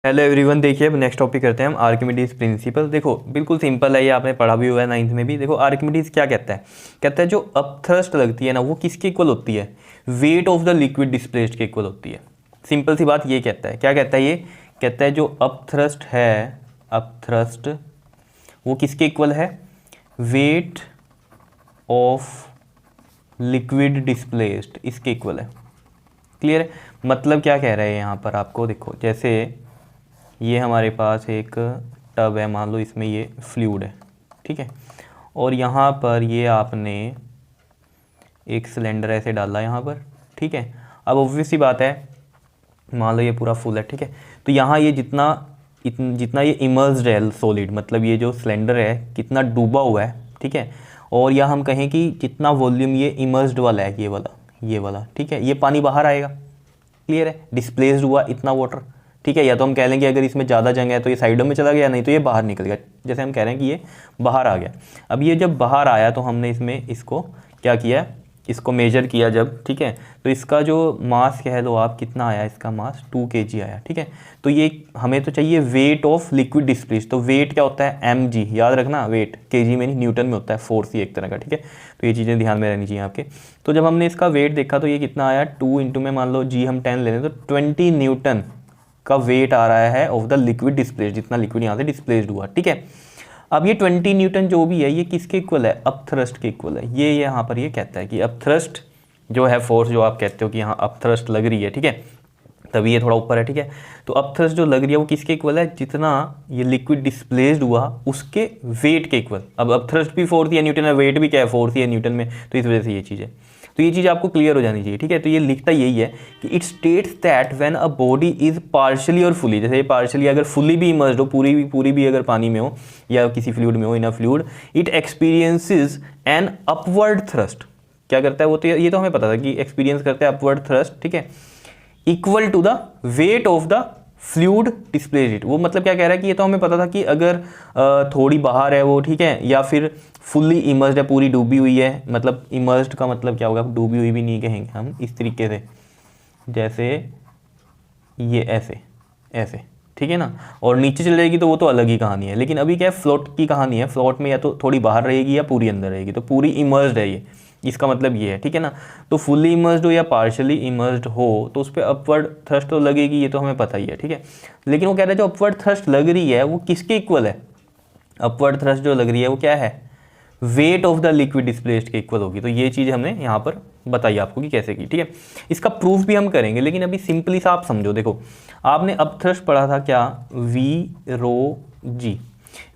Hello everyone, देखिए अब next topic करते हैं हम आर्किमिडीज प्रिंसिपल। देखो बिल्कुल सिंपल है, ये आपने पढ़ा भी हुआ है 9th में भी। देखो आर्किमिडीज क्या कहता है, कहता है जो अपथ्रस्ट लगती है ना वो किसके इक्वल होती है, weight of the liquid displaced के इक्वल होती है। सिंपल सी बात ये कहता है। क्या कहता है ये, कहता है जो अपथ्रस्ट है, अपथ्रस्ट वो किसके इक्वल है, वेट ऑफ लिक्विड डिस्प्लेस्ड, इसके इक्वल है। क्लियर है? मतलब क्या कह रहे हैं यहाँ पर आपको, देखो जैसे ये हमारे पास एक टब है, मान लो इसमें ये फ्लूइड है, ठीक है, और यहाँ पर ये आपने एक सिलेंडर ऐसे डाला यहाँ पर, ठीक है। अब ऑब्वियस सी बात है, मान लो ये पूरा फुल है, ठीक है, तो यहाँ ये जितना ये इमर्स्ड है सॉलिड, मतलब ये जो सिलेंडर है कितना डूबा हुआ है, ठीक है, और या हम कहें कि जितना वॉल्यूम ये इमर्स्ड वाला है, ये वाला, ठीक है, ये पानी बाहर आएगा। क्लियर है? डिस्प्लेस्ड हुआ इतना वाटर, ठीक है। या तो हम कह लेंगे अगर इसमें ज़्यादा जगह है तो ये साइडों में चला गया, नहीं तो ये बाहर निकल गया। जैसे हम कह रहे हैं कि ये बाहर आ गया। अब ये जब बाहर आया तो हमने इसमें इसको क्या किया, इसको मेजर किया जब, ठीक है, तो इसका जो मास कह लो आप, कितना आया, इसका मास 2 kg आया, ठीक है। तो ये हमें तो चाहिए वेट ऑफ लिक्विड डिस्प्लेस्ड। तो वेट क्या होता है, mg, याद रखना, वेट kg में नहीं न्यूटन में होता है, फोर्स ही एक तरह का, ठीक है। तो ये चीज़ें ध्यान में रहनी चाहिए आपके। तो जब हमने इसका वेट देखा तो ये कितना आया, 2 इंटू में मान लो g हम 10 ले लें तो 20 न्यूटन का वेट आ रहा है ऑफ द लिक्विड डिस्प्लेस्ड, जितना लिक्विड यहाँ से डिस्प्लेस्ड हुआ, ठीक है। अब ये 20 न्यूटन जो भी है ये किसके इक्वल है, अपथ्रस्ट के इक्वल है। ये यहाँ पर ये कहता है कि अपथ्रस्ट जो है फोर्स, जो आप कहते हो कि यहाँ अपथ्रस्ट लग रही है, ठीक है, तभी ये थोड़ा ऊपर है, ठीक है। तो अपथ्रस्ट जो लग रही है वो किसके इक्वल है, जितना ये लिक्विड डिस्प्लेस्ड हुआ उसके वेट के इक्वल। अब अपथ्रस्ट भी फोर्स या न्यूटन है, वेट भी क्या है, फोर्स ही है न्यूटन में, तो इस वजह से ये चीज़ है। तो ये चीज़ आपको क्लियर हो जानी चाहिए, ठीक है। तो ये लिखता यही है कि it states that when a body is partially और फुली, जैसे पार्शियली अगर फुली भी इमर्स्ड हो, पूरी भी अगर पानी में हो या किसी फ्लूइड में हो, in a fluid, it experiences an upward thrust. क्या करता है वो, तो ये तो हमें पता था कि एक्सपीरियंस करता है अपवर्ड थ्रस्ट, ठीक है, equal to the weight of the fluid displaced. वो मतलब क्या कह रहा है कि ये तो हमें पता था कि अगर थोड़ी बाहर है वो, ठीक है, या फिर फुल्ली इमर्स्ड है, पूरी डूबी हुई है, मतलब इमर्स्ड का मतलब क्या होगा, डूबी हुई भी नहीं कहेंगे हम, इस तरीके से, जैसे ये ऐसे, ठीक है ना, और नीचे चल जाएगी तो वो तो अलग ही कहानी है। लेकिन अभी क्या है, फ्लोट की कहानी है, फ्लोट में या तो थोड़ी बाहर रहेगी या पूरी अंदर रहेगी, तो पूरी इमर्स्ड है ये, इसका मतलब ये है, ठीक है ना। तो फुल्ली इमर्स्ड हो या पार्शियली इमर्स्ड हो तो उस पर अपवर्ड थ्रस्ट तो लगेगी, ये तो हमें पता ही है, ठीक है। लेकिन वो कह रहा है जो अपवर्ड थ्रस्ट लग रही है वो किसके इक्वल है, अपवर्ड थ्रस्ट जो लग रही है वो क्या है, weight of the liquid displaced के इक्वल होगी। तो ये चीज़ हमने यहाँ पर बताई आपको कि कैसे की, ठीक है। इसका प्रूफ भी हम करेंगे, लेकिन अभी सिंपली सा आप समझो। देखो आपने अपथ्रस्ट पढ़ा था क्या, वी रो जी,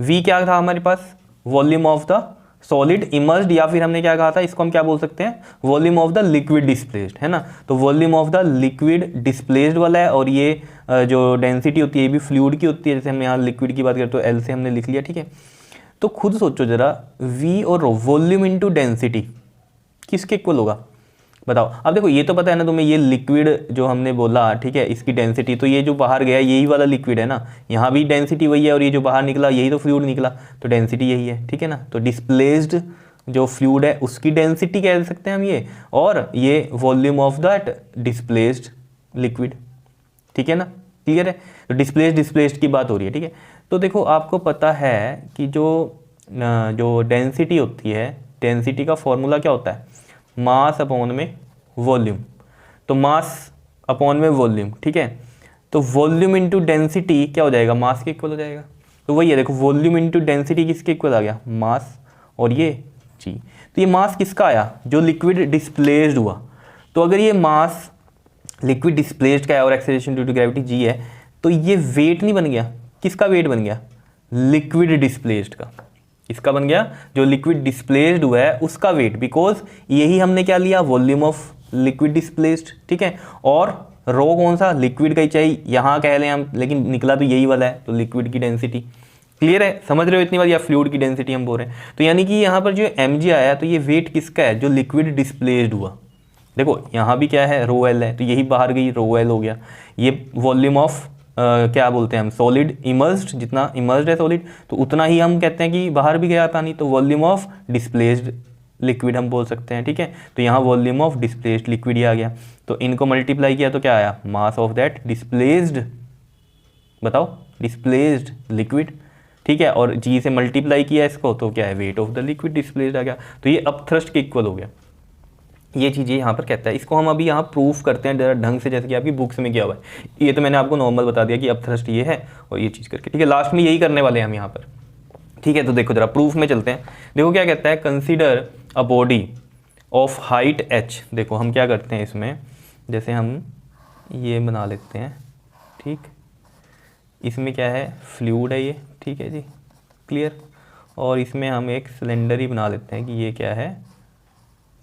वी क्या था हमारे पास, volume of the solid immersed, या फिर हमने क्या कहा था, इसको हम क्या बोल सकते हैं, volume of the liquid displaced, है ना। तो volume of the liquid displaced वाला है, और ये जो डेंसिटी होती है ये भी फ्लूइड की होती है। जैसे हम यहाँ लिक्विड की बात करें तो एल से हमने लिख लिया, ठीक है। तो खुद सोचो जरा, वी और रो, वॉल्यूम इनटू डेंसिटी किसके इक्वल होगा, बताओ। अब देखो ये तो पता है ना तुम्हें, ये लिक्विड जो हमने बोला, ठीक है, इसकी डेंसिटी, तो ये जो बाहर गया यही वाला लिक्विड है ना, यहाँ भी डेंसिटी वही है, और ये जो बाहर निकला यही तो फ्लूइड निकला, तो डेंसिटी यही है, ठीक है ना। तो डिस्प्लेस्ड जो फ्लूइड है उसकी डेंसिटी कह सकते हैं हम ये, और ये volume of that displaced liquid, ठीक है ना। क्लियर है? तो डिस्प्लेस्ड की बात हो रही है, ठीक है। तो देखो आपको पता है कि जो डेंसिटी होती है, डेंसिटी का फॉर्मूला क्या होता है, मास अपॉन में वॉल्यूम। तो मास अपॉन में वॉल्यूम, ठीक है। तो वॉल्यूम इनटू डेंसिटी क्या हो जाएगा, मास के इक्वल हो जाएगा। तो वही है, देखो वॉल्यूम इनटू डेंसिटी किसके इक्वल आ गया, मास, और ये जी। तो ये मास किसका आया, जो लिक्विड डिस्प्लेस्ड हुआ। तो अगर ये मास लिक्विड डिस्प्लेस्ड का है और acceleration due to gravity G है, तो ये वेट नहीं बन गया, किसका वेट बन गया, लिक्विड डिस्प्लेस्ड का। इसका बन गया, जो लिक्विड डिस्प्लेस्ड हुआ है उसका वेट, बिकॉज यही हमने क्या लिया, वॉल्यूम ऑफ लिक्विड डिस्प्लेस्ड, ठीक है। और रो कौन सा, लिक्विड का ही चाहिए, यहाँ कह लें हम, लेकिन निकला तो यही वाला है, तो लिक्विड की डेंसिटी। क्लियर है, समझ रहे हो इतनी बात, या फ्लूइड की डेंसिटी हम बोल रहे हैं। तो यानी कि यहाँ पर जो mg आया, तो ये वेट किसका है, जो लिक्विड डिस्प्लेस्ड हुआ। देखो यहाँ भी क्या है, रो एल है, तो यही बाहर गई, रो एल हो गया। ये वॉल्यूम ऑफ क्या बोलते हैं हम, सॉलिड इमर्स्ड, जितना इमर्स्ड है सॉलिड तो उतना ही हम कहते हैं कि बाहर भी गया पानी, तो वॉल्यूम ऑफ डिस्प्लेस्ड लिक्विड हम बोल सकते हैं, ठीक है। तो यहाँ वॉल्यूम ऑफ डिस्प्लेस्ड लिक्विड ही आ गया। तो इनको मल्टीप्लाई किया तो क्या आया, मास ऑफ दैट डिस्प्लेस्ड बताओ, डिस्प्लेस्ड लिक्विड, ठीक है, और जी से मल्टीप्लाई किया इसको तो क्या है, weight of the liquid displaced आ गया, तो ये अपथ्रस्ट के इक्वल हो गया। ये चीज़ें यहाँ पर कहता है, इसको हम अभी यहाँ प्रूफ करते हैं जरा ढंग से, जैसे कि आपकी बुक्स में किया हुआ है। ये तो मैंने आपको नॉर्मल बता दिया कि अपथ्रस्ट ये है और ये चीज़ करके, ठीक है, लास्ट में यही करने वाले हैं हम यहाँ पर, ठीक है। तो देखो जरा प्रूफ में चलते हैं। देखो क्या कहता है, consider a body of height h। देखो हम क्या करते हैं इसमें, जैसे हम ये बना लेते हैं, ठीक, इसमें क्या है, फ्लूइड है ये, ठीक है जी, क्लियर, और इसमें हम एक सिलेंडर ही बना लेते हैं कि ये क्या है,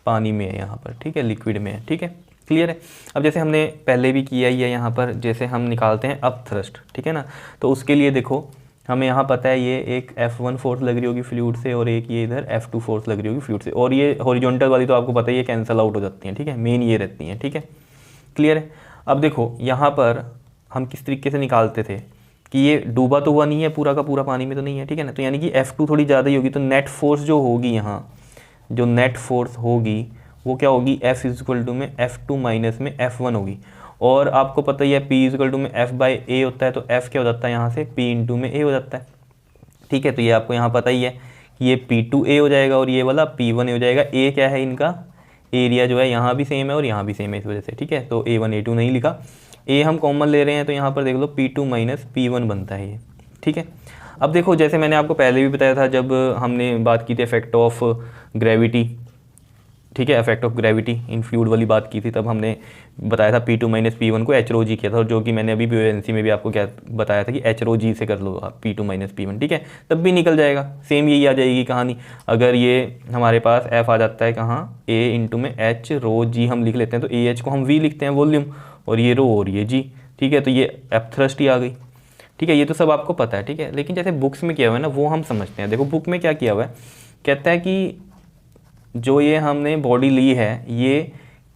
पानी में है यहाँ पर, ठीक है, लिक्विड में है, ठीक है, क्लियर है। अब जैसे हमने पहले भी किया ही है यहाँ पर, जैसे हम निकालते हैं अपथ्रस्ट, ठीक है ना, तो उसके लिए देखो हमें यहाँ पता है ये एक F1 फोर्स लग रही होगी फ्लूइड से और एक ये इधर F2 फोर्स लग रही होगी फ्लूइड से, और ये हॉरिजॉन्टल वाली तो आपको पता ही है कैंसल आउट हो जाती हैं, ठीक है, मेन ये रहती हैं, ठीक है, क्लियर है। अब देखो यहाँ पर हम किस तरीके से निकालते थे कि ये डूबा तो हुआ नहीं है, पूरा का पूरा पानी में तो नहीं है, ठीक है ना, तो यानी कि F2 थोड़ी ज़्यादा ही होगी, तो नेट फोर्स जो होगी यहाँ, जो नेट फोर्स होगी वो क्या होगी, F इक्वल टू में F2 माइनस में F1 होगी, और आपको पता ही है P इक्वल टू में F बाई A होता है, तो F क्या हो जाता है यहाँ से, P इंटू में A हो जाता है, ठीक है, तो ये आपको यहाँ पता ही है कि ये P2A हो जाएगा और ये वाला P1A हो जाएगा। A क्या है इनका, एरिया जो है यहाँ भी सेम है और यहाँ भी सेम है इस वजह से, ठीक है, तो A1 A2 नहीं लिखा, A हम कॉमन ले रहे हैं, तो यहाँ पर देख लो P2 माइनस P1 बनता है ये, ठीक है। अब देखो जैसे मैंने आपको पहले भी बताया था जब हमने बात की थी इफेक्ट ऑफ ग्रेविटी, ठीक है, effect of gravity in fluid वाली बात की थी, तब हमने बताया था P2 माइनस P1 को एच रो जी किया था, और जो कि मैंने अभी BONC में भी आपको क्या बताया था कि एच रो जी से कर लो आप P2 माइनस P1, ठीक है, तब भी निकल जाएगा, सेम यही आ जाएगी कहानी। अगर ये हमारे पास F आ जाता है कहाँ, A इंटू में एच रो जी हम लिख लेते हैं, तो AH को हम V लिखते हैं वॉल्यूम, और ये रो और ये G, ठीक है, तो ये अपथ्रस्ट ही आ गई, ठीक है, ये तो सब आपको पता है, ठीक है। लेकिन जैसे बुक्स में किया हुआ है ना वो हम समझते हैं। देखो बुक में क्या किया हुआ है, कहता है कि जो ये हमने बॉडी ली है ये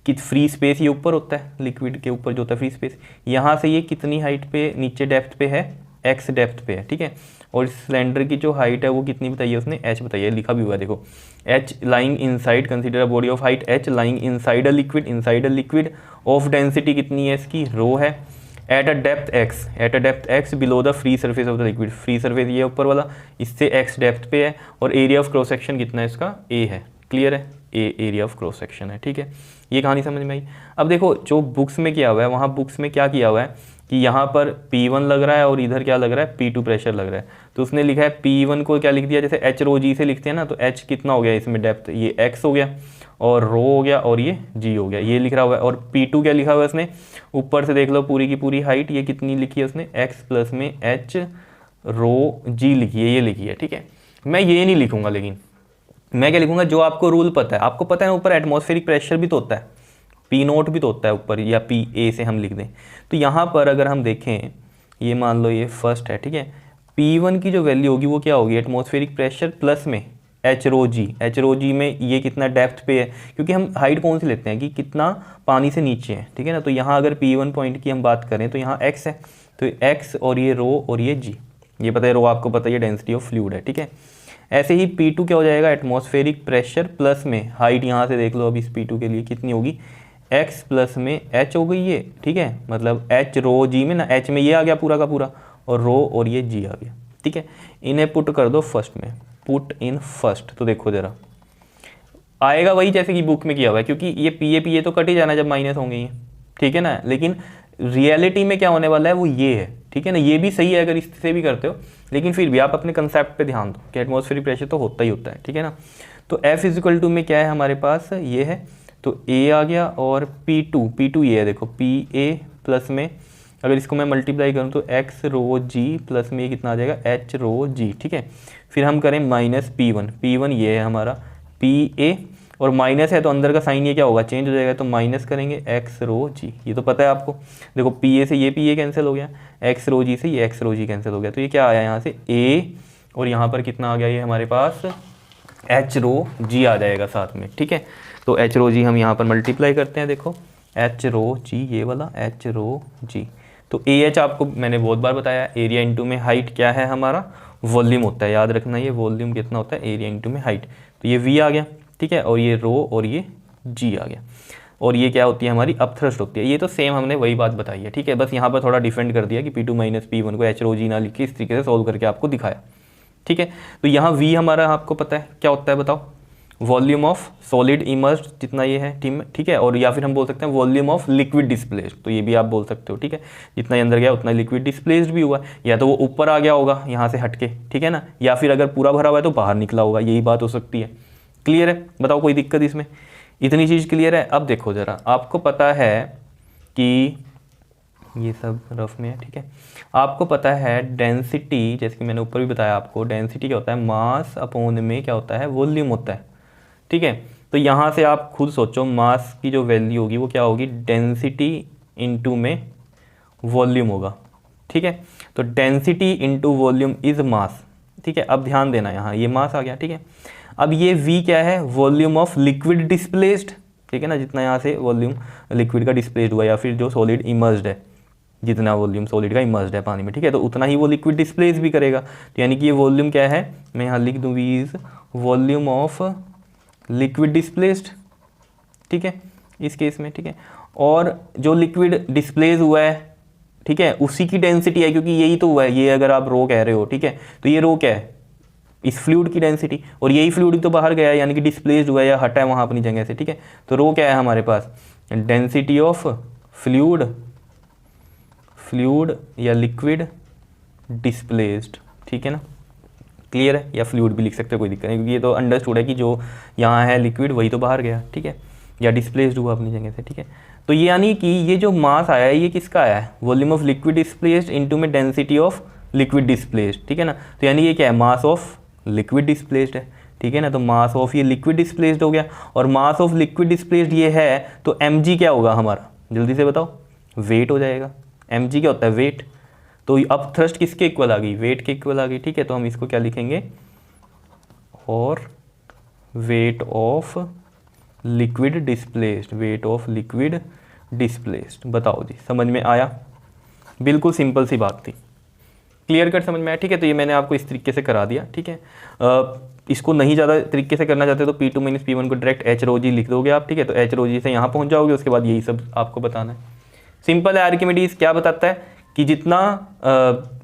कित फ्री स्पेस ये ऊपर होता है, लिक्विड के ऊपर जो होता है फ्री स्पेस, यहाँ से ये कितनी हाइट पे नीचे डेप्थ पे है, x डेप्थ पे है, ठीक है, और सिलेंडर की जो हाइट है वो कितनी बताई है उसने, h बताई है, लिखा भी हुआ है देखो, h lying inside, consider a body of height h lying inside a liquid of density कितनी है इसकी, रो है, at a depth x below the free surface of the liquid, free surface ये ऊपर वाला, इससे x डेप्थ पे है, और एरिया ऑफ क्रॉस सेक्शन कितना है इसका, a है, क्लियर है, ए एरिया ऑफ क्रॉस सेक्शन है, ठीक है, ये कहानी समझ में आई। अब देखो जो बुक्स में किया हुआ है, वहाँ बुक्स में क्या किया हुआ है कि यहाँ पर P1 लग रहा है और इधर क्या लग रहा है, P2 प्रेशर लग रहा है, तो उसने लिखा है P1 को क्या लिख दिया, जैसे एच रो जी से लिखते हैं ना, तो h कितना हो गया इसमें डेप्थ, ये x हो गया, और रो हो गया, और ये g हो गया, ये लिख रहा हुआ है, और P2 क्या लिखा हुआ है उसने, ऊपर से देख लो पूरी की पूरी हाइट ये कितनी लिखी है उसने, x प्लस में h रो g लिखी है, ये लिखी है, ठीक है। मैं ये नहीं लिखूंगा, लेकिन मैं क्या लिखूंगा, जो आपको रूल पता है, आपको पता है ऊपर एटमॉस्फेरिक प्रेशर भी तो होता है, P0 भी तो होता है ऊपर, या PA से हम लिख दें, तो यहाँ पर अगर हम देखें, ये मान लो ये फर्स्ट है, ठीक है, P1 की जो वैल्यू होगी वो क्या होगी, एटमॉस्फेरिक प्रेशर प्लस में एच रो जी में ये कितना डेप्थ पे है, क्योंकि हम हाइट कौन सी लेते हैं कि कितना पानी से नीचे है, ठीक है ना, तो यहाँ अगर P1 पॉइंट की हम बात करें तो यहाँ x है, तो x और ये रो और ये g, ये पता है रो आपको पता है डेंसिटी ऑफ फ्लूइड है, ठीक है। ऐसे ही P2 क्या हो जाएगा, एटमॉस्फेरिक प्रेशर प्लस में हाइट, यहाँ से देख लो अब इस P2 के लिए कितनी होगी, x प्लस में h हो गई ये, ठीक है, मतलब h रो g में ना, h में ये आ गया पूरा का पूरा, और रो और ये g आ गया, ठीक है। इन्हें पुट कर दो फर्स्ट में, पुट इन फर्स्ट, तो देखो जरा आएगा वही जैसे कि बुक में किया हुआ है, क्योंकि ये PA तो कट ही जाना जब माइनस होंगे ये, ठीक है ना, लेकिन रियलिटी में क्या होने वाला है वो ये है, ठीक है ना, ये भी सही है अगर इससे भी करते हो, लेकिन फिर भी आप अपने कंसेप्ट पे ध्यान दो कि एटमॉस्फेरिक प्रेशर तो होता ही होता है, ठीक है ना। तो F इज इक्वल टू में क्या है हमारे पास, ये है, तो A आ गया, और P2 ये है, देखो PA प्लस में अगर इसको मैं मल्टीप्लाई करूँ तो x रो g प्लस में ये कितना आ जाएगा, h रो g, ठीक है। फिर हम करें माइनस P1 ये है हमारा PA, और माइनस है तो अंदर का साइन ये क्या होगा, चेंज हो जाएगा, तो माइनस करेंगे x रो g, ये तो पता है आपको, देखो PA से ये PA कैंसिल हो गया, x रो g से ये x रो g कैंसिल हो गया, तो ये क्या आया यहाँ से A, और यहाँ पर कितना आ गया ये हमारे पास h रो g आ जाएगा साथ में, ठीक है। तो h रो g हम यहाँ पर मल्टीप्लाई करते हैं, देखो h रो g ये वाला h रो g, तो AH आपको मैंने बहुत बार बताया, एरिया इंटू में हाइट क्या है हमारा, वॉल्यूम होता है, याद रखना ये वॉल्यूम कितना होता है, एरिया इंटू में हाइट, तो ये V आ गया, ठीक है, और ये रो और ये G आ गया। और ये क्या होती है हमारी अपथ्रस्ट होती है। ये तो सेम हमने वही बात बताई है, ठीक है, बस यहाँ पर थोड़ा डिफेंड कर दिया कि P2 माइनस P1 को एच रो जी ना लिख के इस तरीके से सॉल्व करके आपको दिखाया, ठीक है। तो यहाँ V हमारा आपको पता है क्या होता है, बताओ, वॉल्यूम ऑफ सॉलिड इमर्स्ड जितना ये है टीम में, ठीक है, और या फिर हम बोल सकते हैं वॉल्यूम ऑफ लिक्विड डिस्प्लेस्ड, तो ये भी आप बोल सकते हो, ठीक है, जितना अंदर गया उतना लिक्विड डिस्प्लेस्ड भी हुआ, या तो वो ऊपर आ गया होगा यहाँ से हटके, ठीक है ना, या फिर अगर पूरा भरा हुआ है तो बाहर निकला होगा, यही बात हो सकती है। क्लियर है, बताओ कोई दिक्कत इसमें, इतनी चीज़ क्लियर है। अब देखो ज़रा, आपको पता है कि ये सब रफ में है, ठीक है, आपको पता है डेंसिटी, जैसे कि मैंने ऊपर भी बताया आपको, डेंसिटी क्या होता है, मास अपॉन में क्या होता है, वॉल्यूम होता है, ठीक है। तो यहाँ से आप खुद सोचो, मास की जो वैल्यू होगी वो क्या होगी, डेंसिटी इनटू में वॉल्यूम होगा, ठीक है। तो density into volume is mass, ठीक है। अब ध्यान देना, यहाँ ये मास आ गया, ठीक है। अब ये V क्या है, वॉल्यूम ऑफ लिक्विड डिस्प्लेस्ड, ठीक है ना, जितना यहाँ से वॉल्यूम लिक्विड का डिस्प्लेस्ड हुआ या फिर जो सॉलिड इमर्स्ड है, जितना वॉल्यूम सॉलिड का इमर्स्ड है पानी में, ठीक है, तो उतना ही वो लिक्विड डिस्प्लेस भी करेगा। तो यानी कि ये वॉल्यूम क्या है, मैं यहाँ लिख दूँ V is volume of liquid displaced, ठीक है, इस केस में, ठीक है। और जो लिक्विड डिस्प्लेस हुआ है, ठीक है, उसी की डेंसिटी है, क्योंकि यही तो हुआ है, ये अगर आप रो कह रहे हो, ठीक है, तो ये रो क्या है, इस फ्लूइड की डेंसिटी, और यही फ्लूइड तो बाहर गया है, यानी कि डिस्प्लेस्ड हुआ है या हटा है वहाँ अपनी जगह से, ठीक है। तो रो क्या है हमारे पास, डेंसिटी ऑफ फ्लूइड या लिक्विड डिस्प्लेस्ड, ठीक है ना, क्लियर है, या फ्लूइड भी लिख सकते हो, कोई दिक्कत नहीं, क्योंकि ये तो अंडरस्टूड है कि जो यहाँ है लिक्विड वही तो बाहर गया, ठीक है, या डिस्प्लेस्ड हुआ अपनी जगह से, ठीक है। तो ये यानी कि ये जो मास आया है ये किसका आया है, volume of liquid displaced into में डेंसिटी ऑफ लिक्विड डिस्प्लेस्ड, ठीक है ना। तो यानी ये क्या है, मास ऑफ लिक्विड डिस्प्लेस्ड है, ठीक है ना। तो मास ऑफ ये लिक्विड डिस्प्लेस्ड हो गया, और मास ऑफ लिक्विड डिस्प्लेस्ड ये है, तो mg क्या होगा हमारा, जल्दी से बताओ, वेट हो जाएगा। mg क्या होता है, वेट। तो अब थ्रस्ट किसके इक्वल आ गई, वेट के इक्वल आ गई, ठीक है। तो हम इसको क्या लिखेंगे, और wait of liquid displaced, wait of liquid displaced. बताओ जी, समझ में आया, बिल्कुल सिंपल सी बात थी, क्लियर कट समझ में आया, ठीक है। तो ये मैंने आपको इस तरीके से करा दिया, ठीक है। इसको नहीं ज़्यादा तरीके से करना चाहते तो P2 माइनस P1 को डायरेक्ट एच रो जी लिख दोगे आप, ठीक है। तो एच रो जी से यहाँ पहुँच जाओगे, उसके बाद यही सब आपको बताना है, सिंपल है। आर्किमिडीज क्या बताता है कि जितना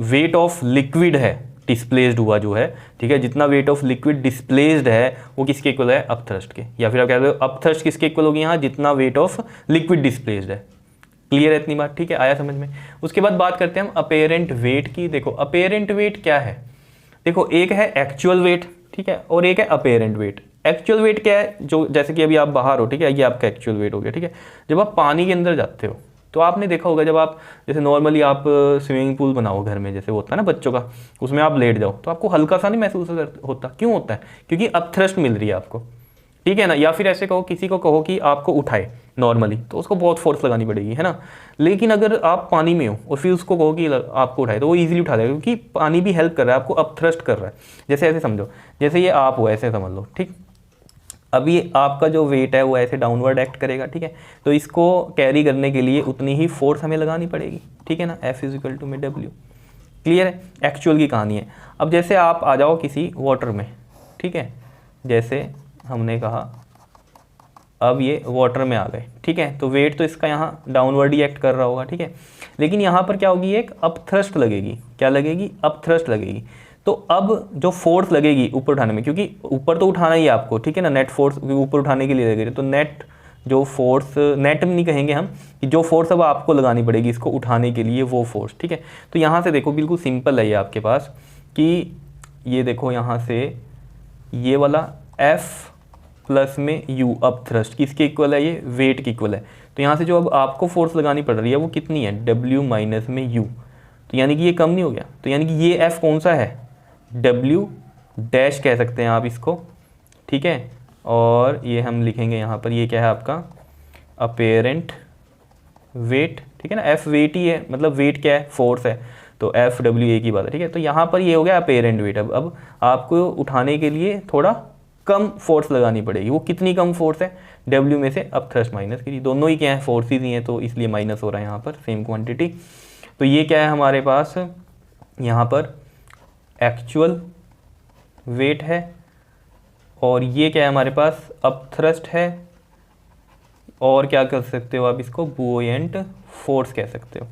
वेट ऑफ लिक्विड है डिस्प्लेस्ड हुआ जो है, ठीक है, जितना वेट ऑफ लिक्विड डिस्प्लेस्ड है वो किसके इक्वल है, अपथ्रस्ट के, या फिर आप कहते हो अपथ्रस्ट किसके इक्वल होगी यहाँ, जितना वेट ऑफ लिक्विड डिस्प्लेस्ड है। क्लियर है इतनी बात, ठीक है, आया समझ में। उसके बाद बात करते हैं हम अपेरेंट वेट की। देखो अपेरेंट वेट क्या है, देखो एक है एक्चुअल वेट, ठीक है, और एक है अपेरेंट वेट। एक्चुअल वेट क्या है, जो जैसे कि अभी आप बाहर हो, ठीक है, ये आपका एक्चुअल वेट हो गया, ठीक है। जब आप पानी के अंदर जाते हो तो आपने देखा होगा, जब आप जैसे नॉर्मली आप स्विमिंग पूल बनाओ घर में, जैसे होता है ना बच्चों का, उसमें आप लेट जाओ तो आपको हल्का सा नहीं महसूस होता, क्यों होता है, क्योंकि अपथ्रस्ट मिल रही है आपको, ठीक है ना। या फिर ऐसे कहो, किसी को कहो कि आपको उठाए नॉर्मली, तो उसको बहुत फोर्स लगानी पड़ेगी, है ना। लेकिन अगर आप पानी में हो और फिर उसको कहो कि आपको उठाए, तो वो इजीली उठा देगा, क्योंकि पानी भी हेल्प कर रहा है आपको, अपथ्रस्ट कर रहा है। जैसे ऐसे समझो, जैसे ये आप हो, ऐसे समझ लो, ठीक। अब ये आपका जो वेट है वो ऐसे डाउनवर्ड एक्ट करेगा, ठीक है। तो इसको कैरी करने के लिए उतनी ही फोर्स हमें लगानी पड़ेगी, ठीक है ना। F इजिकल टू में W, क्लियर है, एक्चुअल की कहानी है। अब जैसे आप आ जाओ किसी वाटर में, ठीक है, जैसे हमने कहा अब ये वाटर में आ गए, ठीक है, तो वेट तो इसका यहाँ डाउनवर्ड ही एक्ट कर रहा होगा, ठीक है। लेकिन यहाँ पर क्या होगी, एक अपथ्रस्ट लगेगी, क्या लगेगी, अपथ्रस्ट लगेगी। तो अब जो फोर्स लगेगी ऊपर उठाने में, क्योंकि ऊपर तो उठाना ही है आपको, ठीक है ना, नेट फोर्स ऊपर उठाने के लिए लगेगी, तो नेट जो फोर्स, नेट में नहीं कहेंगे हम, कि जो फोर्स अब आपको लगानी पड़ेगी इसको उठाने के लिए, वो फोर्स, ठीक है। तो यहाँ से देखो बिल्कुल सिंपल है ये आपके पास, कि ये देखो यहाँ से ये वाला F प्लस में U अप थ्रस्ट किसके इक्वल है, ये वेट के इक्वल है। तो यहाँ से जो अब आपको फोर्स लगानी पड़ रही है वो कितनी है, W माइनस में U, तो यानी कि ये कम नहीं हो गया। तो यानी कि ये F कौन सा है, W डैश कह सकते हैं आप इसको, ठीक है। और ये हम लिखेंगे यहाँ पर, ये क्या है आपका अपेरेंट वेट, ठीक है ना। F वेट ही है, मतलब वेट क्या है, फोर्स है, तो F W एक ही बात है, ठीक है। तो यहाँ पर ये हो गया अपेरेंट वेट। अब आपको उठाने के लिए थोड़ा कम फोर्स लगानी पड़ेगी, वो कितनी कम फोर्स है, W में से अब थ्रस्ट माइनस की, दोनों ही क्या है, फोर्सेज ही हैं, तो इसलिए माइनस हो रहा है यहाँ पर, सेम क्वांटिटी। तो ये क्या है हमारे पास यहाँ पर एक्चुअल वेट है, और ये क्या है हमारे पास, अब थ्रस्ट है, और क्या कर सकते हो आप इसको, बुओयंट फोर्स कह सकते हो।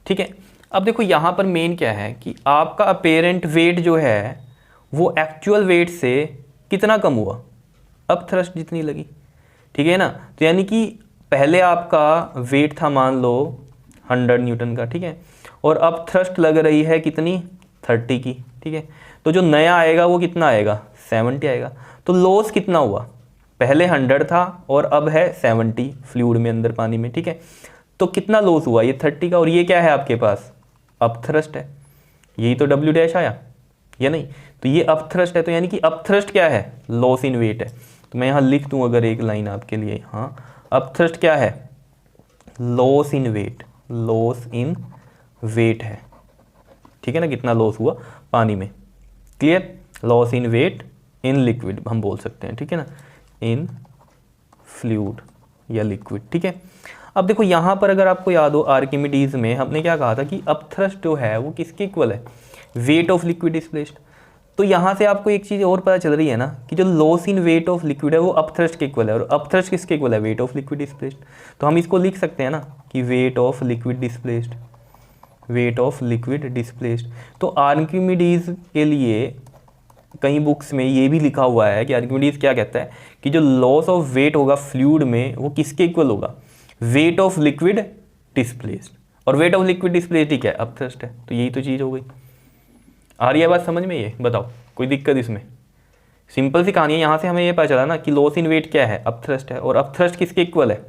ठीक है, अब देखो यहाँ पर मेन क्या है कि आपका अपेरेंट वेट जो है वो एक्चुअल वेट से कितना कम हुआ, अब थ्रस्ट जितनी लगी। ठीक है ना, तो यानी कि पहले आपका वेट था मान लो 100 न्यूटन का, ठीक है, और अब थ्रस्ट लग रही है कितनी, 30 की। ठीक है, तो जो नया आएगा वो कितना आएगा, 70 आएगा। तो लॉस कितना हुआ, पहले 100 था और अब है 70 फ्लूइड में अंदर पानी में। ठीक है, तो कितना लॉस हुआ, ये 30 का, और ये क्या है आपके पास, अप थ्रस्ट है, यही तो डब्ल्यू डैश आया या नहीं, तो ये अप थ्रस्ट है। तो यानी कि अप थ्रस्ट क्या है, लॉस इन वेट है। तो मैं यहाँ लिख दूँ अगर एक लाइन आपके लिए, हाँ अप थ्रस्ट क्या है, loss in weight, loss in weight है। ठीक है ना, कितना लॉस हुआ पानी में, clear, loss in weight in liquid हम बोल सकते हैं। ठीक है ना, इन फ्लूइड या लिक्विड। ठीक है, अब देखो यहाँ पर अगर आपको याद हो आर्किमिडीज में हमने क्या कहा था कि अप थ्रस्ट जो है वो किसके इक्वल है, वेट ऑफ लिक्विड डिस्प्लेस्ड। तो यहाँ से आपको एक चीज़ और पता चल रही है ना कि जो loss in wait of liquid है वो अप थ्रस्ट के इक्वल है, और अप थ्रस्ट किसके इक्वल है, वेट ऑफ लिक्विड डिस्प्लेस्ड। तो हम इसको लिख सकते हैं ना कि wait of liquid displaced, wait of liquid displaced. तो आर्किमिडीज के लिए कई बुक्स में ये भी लिखा हुआ है कि आर्किमिडीज क्या कहता है कि जो लॉस ऑफ वेट होगा फ्लूइड में वो किसके इक्वल होगा, वेट ऑफ लिक्विड डिस्प्लेस्ड, और वेट ऑफ लिक्विड डिस्प्लेस्ड ही क्या है, अप थ्रस्ट है। तो यही तो चीज़ हो गई। आ रही है बात समझ में, ये बताओ कोई दिक्कत इसमें, सिंपल सी कहानी है। यहाँ से हमें ये पता चला ना कि लॉस इन वेट क्या है, अप थ्रस्ट है, और अप थ्रस्ट किसके इक्वल है,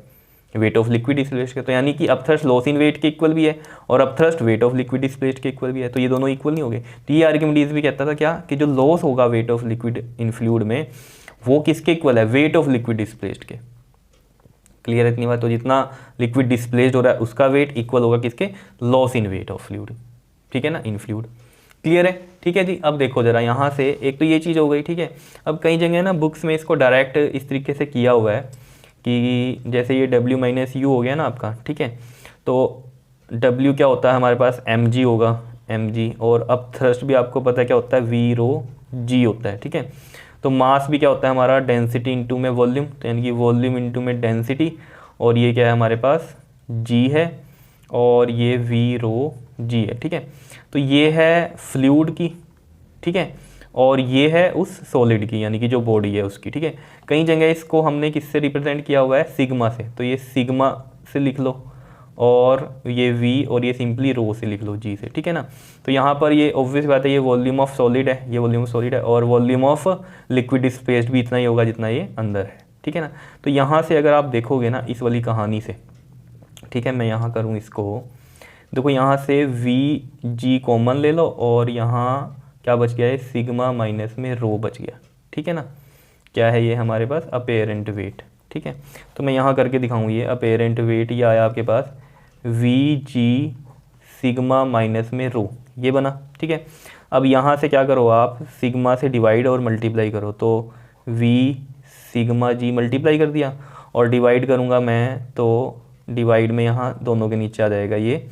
वेट ऑफ लिक्विड डिस्प्लेस्ड के। तो यानी कि up thrust loss in weight के इक्वल भी है और up thrust weight of liquid displaced के इक्वल भी है, तो ये दोनों इक्वल नहीं हो गए। तो ये आर्किमिडीज भी कहता था क्या कि जो लॉस होगा wait of liquid in fluid में वो किसके इक्वल है, वेट ऑफ लिक्विड डिस्प्लेस्ड के। क्लियर है इतनी बात, तो जितना लिक्विड डिस्प्लेस्ड हो रहा है उसका वेट इक्वल होगा किसके, loss in weight of fluid. ठीक है ना, इन फ्लूइड। क्लियर है, ठीक है जी। अब देखो जरा यहाँ से, एक तो ये चीज़ हो गई, ठीक है। अब कई जगह ना बुक्स में इसको डायरेक्ट इस तरीके से किया हुआ है कि जैसे ये W माइनस यू हो गया ना आपका, ठीक है, तो W क्या होता है हमारे पास, mg होगा, mg, और अब थ्रस्ट भी आपको पता है क्या होता है, v रो g होता है। ठीक है, तो मास भी क्या होता है हमारा, डेंसिटी इंटू में वॉल्यूम, तो यानी कि वॉल्यूम इंटू में डेंसिटी, और ये क्या है हमारे पास, g है, और ये v रो g है। ठीक है, तो ये है फ्लूइड की, ठीक है, और ये है उस सॉलिड की यानी कि जो बॉडी है उसकी। ठीक है, कई जगह इसको हमने किससे रिप्रेजेंट किया हुआ है, सिग्मा से, तो ये सिग्मा से लिख लो, और ये v और ये सिंपली रो से लिख लो, g से। ठीक है ना, तो यहाँ पर ये ऑब्वियस बात है, ये वॉल्यूम ऑफ सॉलिड है, ये वॉल्यूम ऑफ सॉलिड है, और वॉल्यूम ऑफ लिक्विड डिस्प्लेस्ड भी इतना ही होगा जितना ये अंदर है। ठीक है ना, तो यहाँ से अगर आप देखोगे ना इस वाली कहानी से, ठीक है, मैं यहाँ करूँ इसको, देखो यहाँ से v g कॉमन ले लो, और यहाँ क्या बच गया है, सिग्मा माइनस में रो बच गया। ठीक है ना, क्या है ये हमारे पास, अपेरेंट वेट। ठीक है, तो मैं यहाँ करके दिखाऊँ, ये अपेरेंट वेट ये आया आपके पास वी जी सिग्मा माइनस में रो, ये बना। ठीक है, अब यहाँ से क्या करो आप, सिग्मा से डिवाइड और मल्टीप्लाई करो, तो वी सिग्मा जी मल्टीप्लाई कर दिया, और डिवाइड करूँगा मैं तो डिवाइड में यहाँ दोनों के नीचे आ जाएगा ये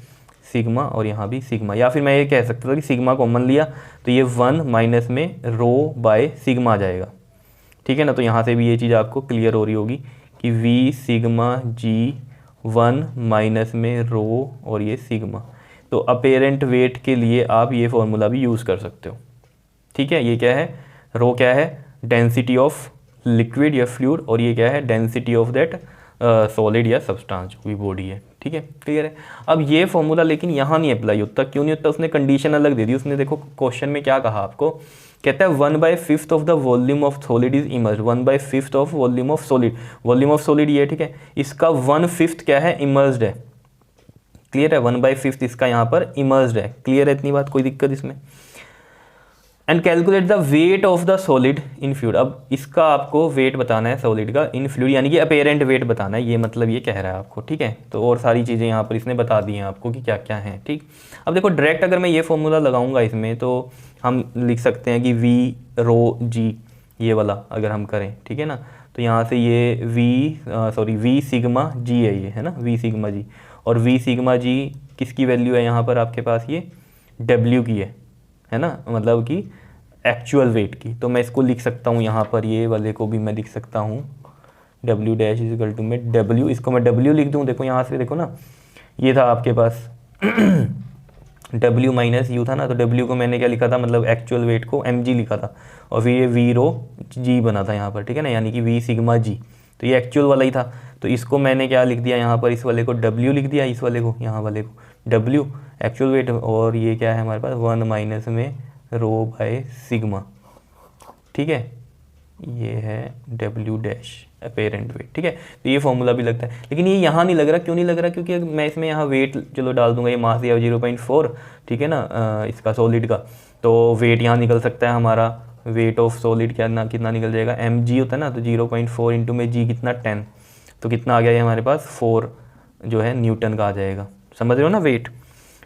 सिग्मा, और यहाँ भी सिग्मा, या फिर मैं ये कह सकता था कि सिग्मा कॉमन लिया तो ये 1 माइनस में रो बाय सिग्मा आ जाएगा। ठीक है ना, तो यहाँ से भी ये चीज़ आपको क्लियर हो रही होगी कि v सिग्मा जी 1 माइनस में रो और ये सिग्मा। तो अपेरेंट वेट के लिए आप ये फॉर्मूला भी यूज़ कर सकते हो। ठीक है, ये क्या है, रो क्या है, डेंसिटी ऑफ लिक्विड या फ्लूइड, और ये क्या है, डेंसिटी ऑफ दैट सॉलिड या सब्सटेंस जो भी बॉडी है। ठीक है, क्लियर है। अब ये फॉर्मूला लेकिन यहाँ नहीं अप्लाई होता, क्यों नहीं होता, उसने कंडीशन अलग दे दी। उसने देखो क्वेश्चन में क्या कहा आपको, कहता है 1/5 of the volume of solid is emerged, 1/5 of volume of solid, volume of solid ये, ठीक है, इसका 1/5 क्या है, इमर्ज्ड है। क्लियर है, 1/5 इसका यहाँ पर इमर्ज्ड है। क्लियर है इतनी बात, कोई दिक्कत इसमें। And calculate the weight of the solid in fluid, अब इसका आपको वेट बताना है सॉलिड का इन फ्लूइड, यानी कि अपेरेंट वेट बताना है, ये मतलब ये कह रहा है आपको। ठीक है, तो और सारी चीज़ें यहाँ पर इसने बता दी हैं आपको कि क्या क्या हैं। ठीक, अब देखो डायरेक्ट अगर मैं ये फॉर्मूला लगाऊंगा इसमें, तो हम लिख सकते हैं कि वी रो जी, ये वाला अगर हम करें, ठीक है ना, तो यहाँ से ये वी सिग्मा जी है, ये है ना, वी सिग्मा जी, और वी सिग्मा जी किसकी वैल्यू है यहाँ पर आपके पास, ये डब्ल्यू की है ना, मतलब कि एक्चुअल वेट की। तो मैं इसको लिख सकता हूँ यहाँ पर, ये वाले को भी मैं लिख सकता हूँ W dash is equal to में डब्ल्यू, इसको मैं डब्ल्यू लिख दूँ, देखो यहाँ से देखो ना, ये था आपके पास डब्ल्यू माइनस यू था ना, तो डब्ल्यू को मैंने क्या लिखा था, मतलब एक्चुअल वेट को एम जी लिखा था, और फिर ये वी रो जी बना था यहाँ पर, ठीक है ना, यानी कि वी सिग्मा जी, तो ये एक्चुअल वाला ही था, तो इसको मैंने क्या लिख दिया यहाँ पर, इस वाले को डब्ल्यू लिख दिया, इस वाले को, यहाँ वाले को डब्ल्यू एक्चुअल वेट, और ये क्या है हमारे पास 1 माइनस में रो बाय सिग्मा, ठीक है, ये है डब्ल्यू डैश अपेरेंट वेट, ठीक है। तो ये फॉर्मूला भी लगता है, लेकिन ये यहाँ नहीं लग रहा, क्यों नहीं लग रहा, क्योंकि मैं इसमें यहाँ वेट चलो डाल दूंगा, ये मास दिया 0.4, ठीक है ना, इसका सॉलिड का, तो वेट यहाँ निकल सकता है हमारा, वेट ऑफ सॉलिड क्या ना कितना निकल जाएगा, एम जी होता है ना, तो 0.4 इंटू में जी कितना 10, तो कितना आ गया ये हमारे पास 4 जो है न्यूटन का आ जाएगा, समझ रहे हो ना वेट,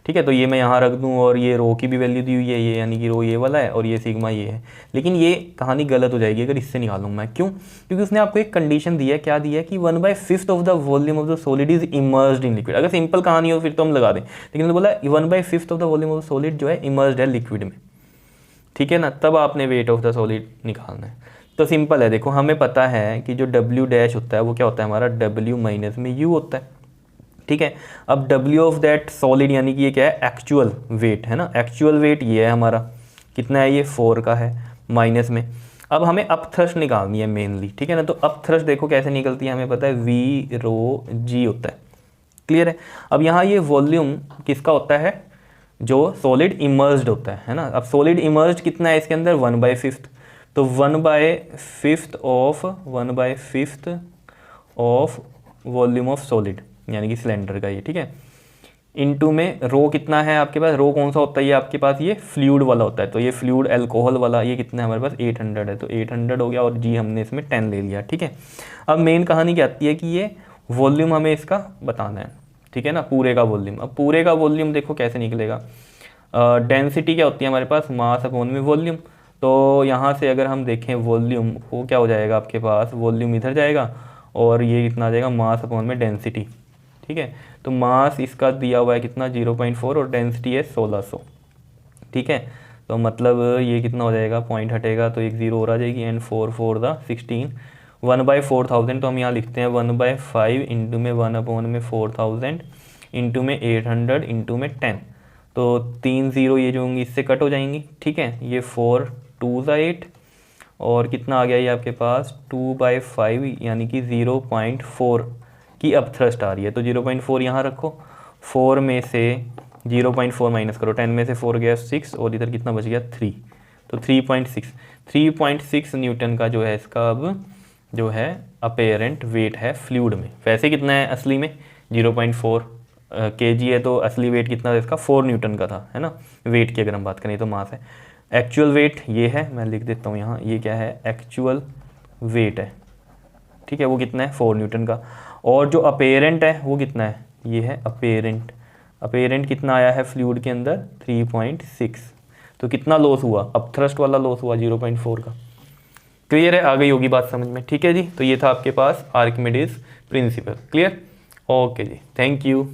ठीक है। तो ये मैं यहाँ रख दूँ, और ये रो की भी वैल्यू दी हुई है, ये यानी कि रो ये वाला है और ये सिग्मा ये है, लेकिन ये कहानी गलत हो जाएगी अगर इससे निकालूँ मैं, क्यों, क्योंकि उसने आपको एक कंडीशन दी है, क्या दी है कि 1/5 of the volume of the solid is immersed in liquid. अगर सिंपल कहानी हो फिर तो हम लगा दें, लेकिन बोला 1/5 of the volume of the solid जो है इमर्स्ड है लिक्विड में, ठीक है ना, तब आपने वेट ऑफ द सॉलिड निकालना है। तो सिंपल है, देखो हमें पता है कि जो डब्ल्यू डैश होता है वो क्या होता है हमारा, डब्ल्यू माइनस में यू होता है, ठीक है। अब W ऑफ दैट सॉलिड यानी कि ये क्या है, एक्चुअल वेट है ना, एक्चुअल वेट ये है हमारा, कितना है ये 4 का है, माइनस में, अब हमें अप थ्रस्ट निकालनी है मेनली, ठीक है ना। तो अप थ्रस्ट देखो कैसे निकलती है, हमें पता है V रो G होता है, क्लियर है। अब यहाँ ये वॉल्यूम किसका होता है, जो सॉलिड इमर्स्ड होता है ना। अब सॉलिड इमर्स्ड कितना है इसके अंदर, 1/5, तो 1/5 ऑफ वॉल्यूम ऑफ सॉलिड यानी कि सिलेंडर का ये, ठीक है, इनटू में रो कितना है आपके पास, रो कौन सा होता है ये आपके पास, ये फ्लूइड वाला होता है, तो ये फ्लूइड अल्कोहल वाला ये कितना है हमारे पास 800 है, तो 800 हो गया, और जी हमने इसमें 10 ले लिया, ठीक है। अब मेन कहानी क्या आती है कि ये वॉल्यूम हमें इसका बताना है, ठीक है ना, पूरे का वॉल्यूम। अब पूरे का वॉल्यूम देखो कैसे निकलेगा, डेंसिटी क्या होती है हमारे पास, मास अपॉन में वॉल्यूम, तो यहाँ से अगर हम देखें वॉल्यूम वो क्या हो जाएगा आपके पास, वॉल्यूम इधर जाएगा और ये कितना आ जाएगा, मास अपॉन में डेंसिटी, ठीक है। तो मास इसका दिया हुआ है कितना 0.4 और डेंसिटी है 1600, ठीक है। तो मतलब ये कितना हो जाएगा, पॉइंट हटेगा तो एक 0 और आ जाएगी, एंड 4 4 द 16, 1/4000, तो हम यहाँ लिखते हैं 1/5 इंटू में 1 में 4000 इंटू में 800 इंटू में 10, तो 3 0 ये जो होंगी इससे कट हो जाएंगी, ठीक है। ये 4 2 ज़ा 8 और कितना आ गया ये आपके पास 2/5 यानी कि 0.4 की अब थ्रस्ट आ रही है, तो 0.4 यहाँ रखो, 4 में से 0.4 माइनस करो, 10 में से 4 गया 6 और इधर कितना बच गया 3, तो 3.6 न्यूटन का जो है इसका अब जो है अपेरेंट वेट है फ्लूइड में। वैसे कितना है असली में 0.4 kg है, तो असली वेट कितना था इसका 4 न्यूटन का था, है ना, वेट की अगर हम बात करें तो मास है। एक्चुअल वेट ये है, मैं लिख देता हूँ यहाँ, ये क्या है एक्चुअल वेट है, ठीक है, वो कितना है 4 न्यूटन का, और जो अपेरेंट है वो कितना है, ये है अपेरेंट कितना आया है फ्लूइड के अंदर 3.6, तो कितना लॉस हुआ, अब थ्रस्ट वाला लॉस हुआ 0.4 का। क्लियर है, आ गई होगी बात समझ में, ठीक है जी। तो ये था आपके पास आर्किमिडीज प्रिंसिपल, क्लियर, ओके जी, थैंक यू।